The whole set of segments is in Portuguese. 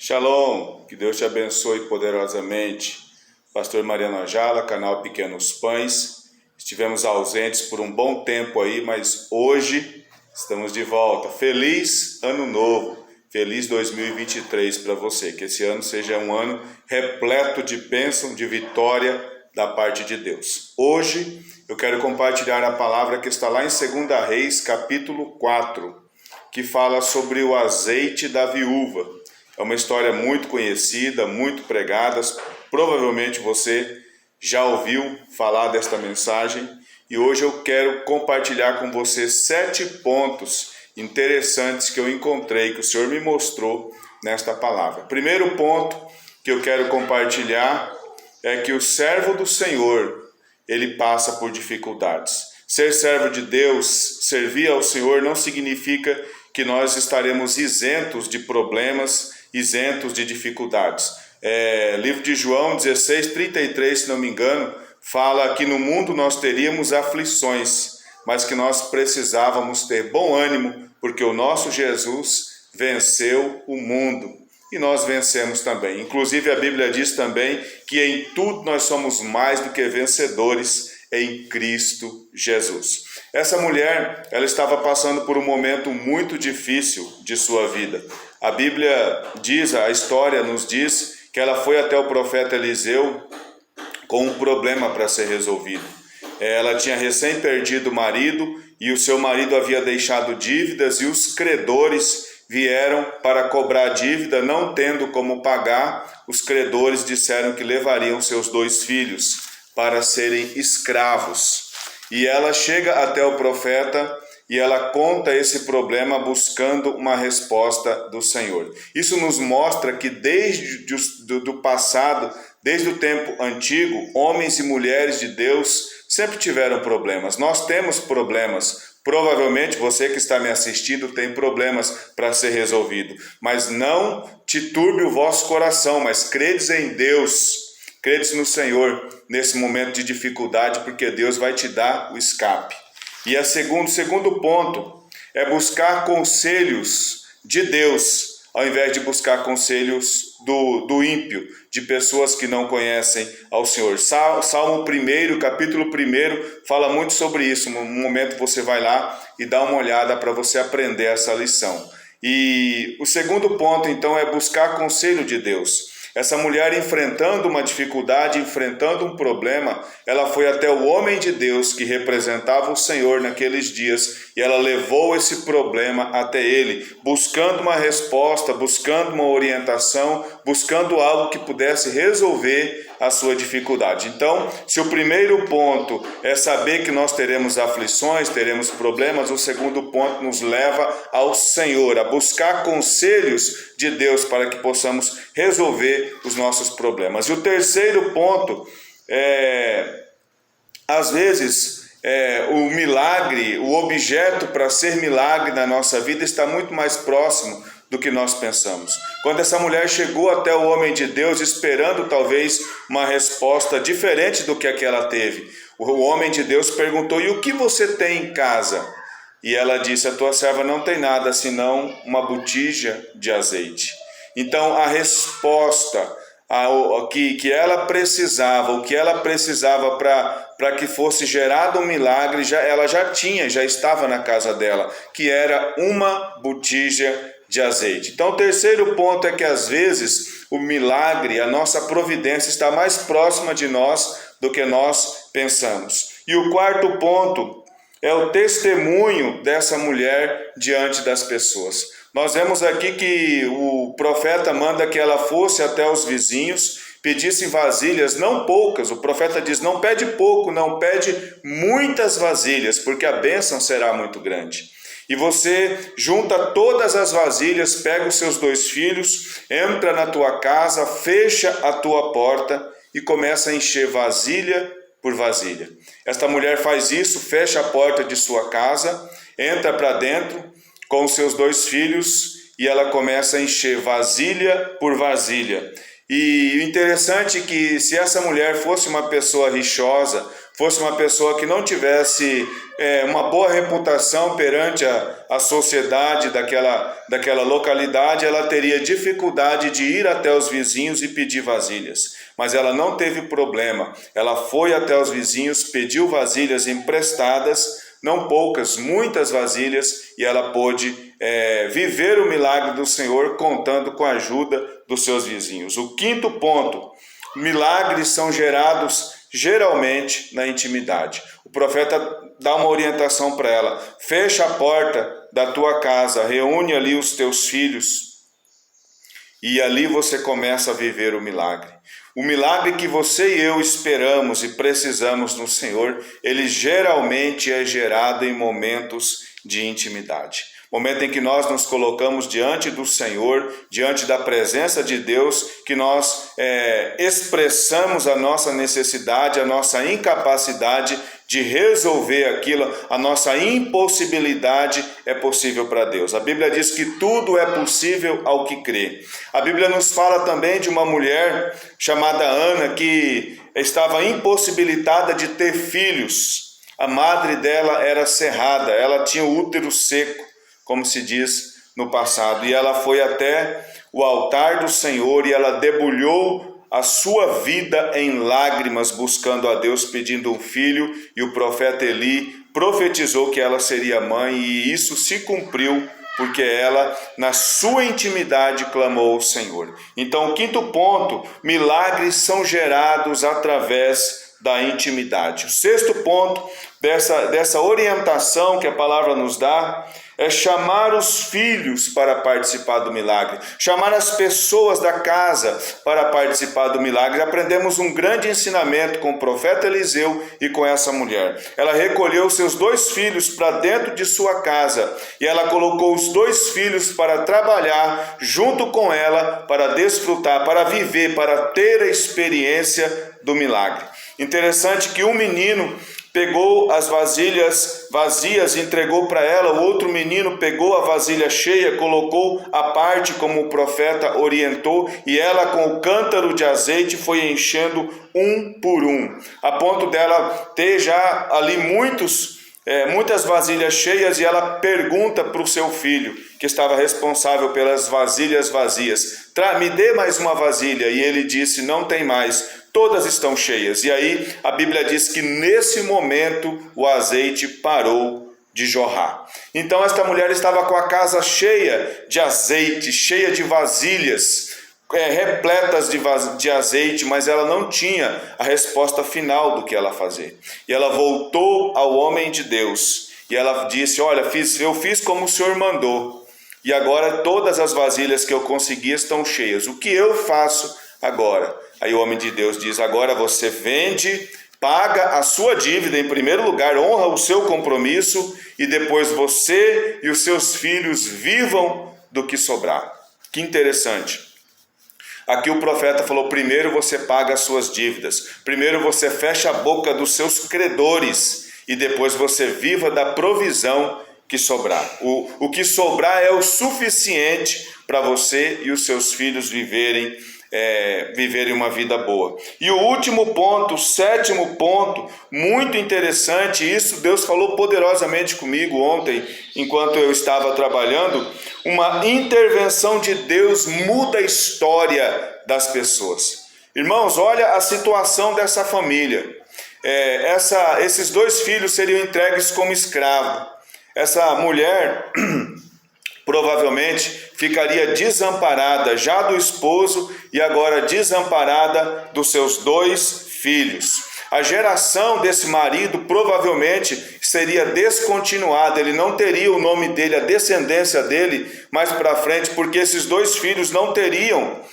Shalom, que Deus te abençoe poderosamente. Pastor Mariano Ajala, canal Pequenos Pães. Estivemos ausentes por um bom tempo aí, mas hoje estamos de volta. Feliz Ano Novo, feliz 2023 para você. Que esse ano seja um ano repleto de bênção, de vitória da parte de Deus. Hoje eu quero compartilhar a palavra que está lá em 2 Reis, capítulo 4, que fala sobre o azeite da viúva. É uma história muito conhecida, muito pregada. Provavelmente você já ouviu falar desta mensagem. E hoje eu quero compartilhar com você 7 pontos interessantes que eu encontrei, que o Senhor me mostrou nesta palavra. Primeiro ponto que eu quero compartilhar é que o servo do Senhor, ele passa por dificuldades. Ser servo de Deus, servir ao Senhor, não significa que nós estaremos isentos de problemas, isentos de dificuldades. Livro de João 16:33, se não me engano, fala que no mundo nós teríamos aflições, mas que nós precisávamos ter bom ânimo, porque o nosso Jesus venceu o mundo. E nós vencemos também. Inclusive a Bíblia diz também que em tudo nós somos mais do que vencedores em Cristo Jesus. Essa mulher, ela estava passando por um momento muito difícil de sua vida. A Bíblia diz, a história nos diz que ela foi até o profeta Eliseu com um problema para ser resolvido. Ela tinha recém perdido o marido e o seu marido havia deixado dívidas e os credores vieram para cobrar a dívida, não tendo como pagar. Os credores disseram que levariam seus 2 filhos para serem escravos. E ela chega até o profeta e ela conta esse problema buscando uma resposta do Senhor. Isso nos mostra que desde o passado, desde o tempo antigo, homens e mulheres de Deus sempre tiveram problemas. Nós temos problemas. Provavelmente você que está me assistindo tem problemas para ser resolvido. Mas não te turbe o vosso coração, mas credes em Deus, credes no Senhor nesse momento de dificuldade, porque Deus vai te dar o escape. E o segundo ponto é buscar conselhos de Deus, ao invés de buscar conselhos do ímpio, de pessoas que não conhecem ao Senhor. Salmo 1, capítulo 1, fala muito sobre isso. Um momento você vai lá e dá uma olhada para você aprender essa lição. E o segundo ponto, então, é buscar conselho de Deus. Essa mulher, enfrentando uma dificuldade, enfrentando um problema, ela foi até o homem de Deus que representava o Senhor naqueles dias e ela levou esse problema até ele, buscando uma resposta, buscando uma orientação, buscando algo que pudesse resolver a sua dificuldade. Então, se o primeiro ponto é saber que nós teremos aflições, teremos problemas, o segundo ponto nos leva ao Senhor, a buscar conselhos de Deus para que possamos resolver os nossos problemas. E o terceiro ponto às vezes, o milagre, o objeto para ser milagre na nossa vida está muito mais próximo do que nós pensamos. Quando essa mulher chegou até o homem de Deus esperando talvez uma resposta diferente do que ela teve, o homem de Deus perguntou: e o que você tem em casa? E ela disse: a tua serva não tem nada senão uma botija de azeite. Então a resposta que ela precisava, o que ela precisava para que fosse gerado um milagre, ela já estava na casa dela, que era uma botija de azeite. Então o terceiro ponto é que às vezes o milagre, a nossa providência está mais próxima de nós do que nós pensamos. E o quarto ponto é o testemunho dessa mulher diante das pessoas. Nós vemos aqui que o profeta manda que ela fosse até os vizinhos, pedisse vasilhas, não poucas. O profeta diz: não pede pouco, não pede muitas vasilhas, porque a bênção será muito grande. E você junta todas as vasilhas, pega os seus 2 filhos, entra na tua casa, fecha a tua porta e começa a encher vasilha por vasilha. Esta mulher faz isso, fecha a porta de sua casa, entra para dentro com os seus 2 filhos e ela começa a encher vasilha por vasilha. E o interessante é que se essa mulher fosse uma pessoa rixosa, fosse uma pessoa que não tivesse uma boa reputação perante a sociedade daquela localidade, ela teria dificuldade de ir até os vizinhos e pedir vasilhas. Mas ela não teve problema, ela foi até os vizinhos, pediu vasilhas emprestadas, não poucas, muitas vasilhas, e ela pôde viver o milagre do Senhor contando com a ajuda dos seus vizinhos. O quinto ponto: milagres são gerados geralmente na intimidade. O profeta dá uma orientação para ela: fecha a porta da tua casa, reúne ali os teus filhos, e ali você começa a viver o milagre. O milagre que você e eu esperamos e precisamos no Senhor, ele geralmente é gerado em momentos de intimidade. Momento em que nós nos colocamos diante do Senhor, diante da presença de Deus, que nós expressamos a nossa necessidade, a nossa incapacidade de resolver aquilo, a nossa impossibilidade é possível para Deus. A Bíblia diz que tudo é possível ao que crê. A Bíblia nos fala também de uma mulher chamada Ana, que estava impossibilitada de ter filhos. A madre dela era cerrada, ela tinha o útero seco, como se diz no passado, e ela foi até o altar do Senhor e ela debulhou a sua vida em lágrimas, buscando a Deus, pedindo um filho, e o profeta Eli profetizou que ela seria mãe, e isso se cumpriu, porque ela, na sua intimidade, clamou ao Senhor. Então, o quinto ponto: milagres são gerados através da intimidade. O sexto ponto dessa orientação que a palavra nos dá é chamar os filhos para participar do milagre, chamar as pessoas da casa para participar do milagre. Aprendemos um grande ensinamento com o profeta Eliseu e com essa mulher. Ela recolheu seus 2 filhos para dentro de sua casa e ela colocou os 2 filhos para trabalhar junto com ela, para desfrutar, para viver, para ter a experiência do milagre. Interessante que um menino pegou as vasilhas vazias e entregou para ela, o outro menino pegou a vasilha cheia, colocou à parte como o profeta orientou, e ela com o cântaro de azeite foi enchendo um por um, a ponto dela ter já ali muitas vasilhas cheias, e ela pergunta para o seu filho, que estava responsável pelas vasilhas vazias: me dê mais uma vasilha, e ele disse: não tem mais, todas estão cheias. E aí a Bíblia diz que nesse momento o azeite parou de jorrar. Então esta mulher estava com a casa cheia de azeite, cheia de vasilhas, repletas de azeite, mas ela não tinha a resposta final do que ela fazer. E ela voltou ao homem de Deus e ela disse: olha, eu fiz como o Senhor mandou, e agora todas as vasilhas que eu consegui estão cheias. O que eu faço agora? Aí o homem de Deus diz: agora você vende, paga a sua dívida em primeiro lugar, honra o seu compromisso, e depois você e os seus filhos vivam do que sobrar. Que interessante. Aqui o profeta falou: primeiro você paga as suas dívidas, primeiro você fecha a boca dos seus credores, e depois você viva da provisão que sobrar. O que sobrar é o suficiente para você e os seus filhos viverem uma vida boa. E o último ponto, o sétimo ponto, muito interessante, isso Deus falou poderosamente comigo ontem, enquanto eu estava trabalhando. Uma intervenção de Deus muda a história das pessoas. Irmãos, olha a situação dessa família. Esses 2 filhos seriam entregues como escravo. Essa mulher provavelmente ficaria desamparada já do esposo e agora desamparada dos seus 2 filhos. A geração desse marido provavelmente seria descontinuada, ele não teria o nome dele, a descendência dele mais para frente, porque esses 2 filhos não teriam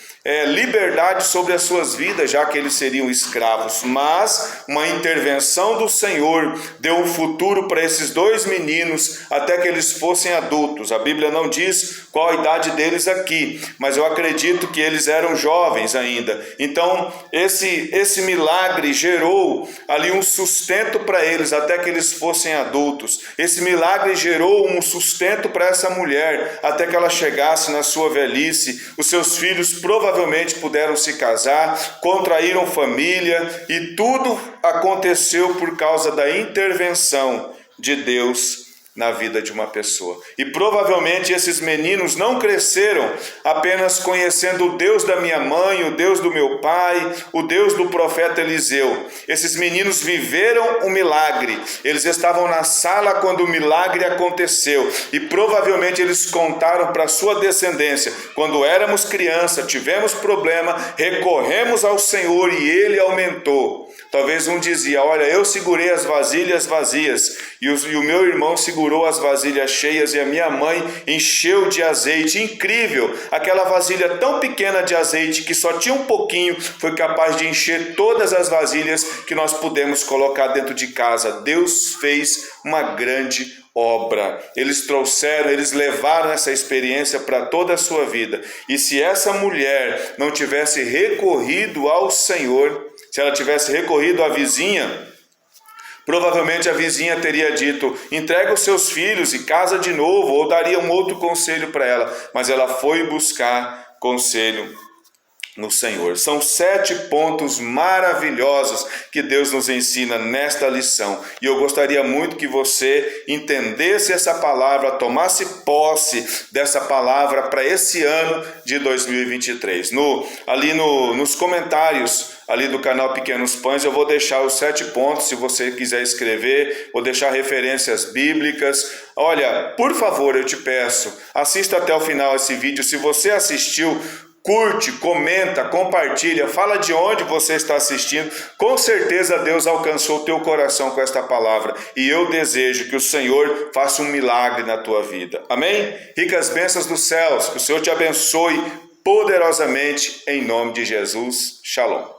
liberdade sobre as suas vidas, já que eles seriam escravos. Mas uma intervenção do Senhor deu um futuro para esses 2 meninos até que eles fossem adultos. A Bíblia não diz qual a idade deles aqui, mas eu acredito que eles eram jovens ainda. Então esse milagre gerou ali um sustento para eles até que eles fossem adultos. Esse milagre gerou um sustento para essa mulher até que ela chegasse na sua velhice. Os seus filhos provavelmente provavelmente puderam se casar, contraíram família e tudo aconteceu por causa da intervenção de Deus na vida de uma pessoa. E provavelmente esses meninos não cresceram apenas conhecendo o Deus da minha mãe, o Deus do meu pai, o Deus do profeta Eliseu. Esses meninos viveram um milagre. Eles estavam na sala quando o milagre aconteceu. E provavelmente eles contaram para sua descendência: quando éramos criança, tivemos problema, recorremos ao Senhor e Ele aumentou. Talvez um dizia: olha, eu segurei as vasilhas vazias e o meu irmão segurou as vasilhas cheias e a minha mãe encheu de azeite. Incrível! Aquela vasilha tão pequena de azeite que só tinha um pouquinho foi capaz de encher todas as vasilhas que nós pudemos colocar dentro de casa. Deus fez uma grande obra. Eles levaram essa experiência para toda a sua vida. E se essa mulher não tivesse recorrido ao Senhor, se ela tivesse recorrido à vizinha, provavelmente a vizinha teria dito: entrega os seus filhos e casa de novo, ou daria um outro conselho para ela. Mas ela foi buscar conselho no Senhor. São 7 pontos maravilhosos que Deus nos ensina nesta lição. E eu gostaria muito que você entendesse essa palavra, tomasse posse dessa palavra para esse ano de 2023. Nos comentários ali do canal Pequenos Pães, eu vou deixar os 7 pontos, se você quiser escrever, vou deixar referências bíblicas. Olha, por favor, eu te peço, assista até o final esse vídeo. Se você assistiu, curte, comenta, compartilha, fala de onde você está assistindo. Com certeza Deus alcançou o teu coração com esta palavra. E eu desejo que o Senhor faça um milagre na tua vida. Amém? Ricas bênçãos dos céus, que o Senhor te abençoe poderosamente em nome de Jesus. Shalom.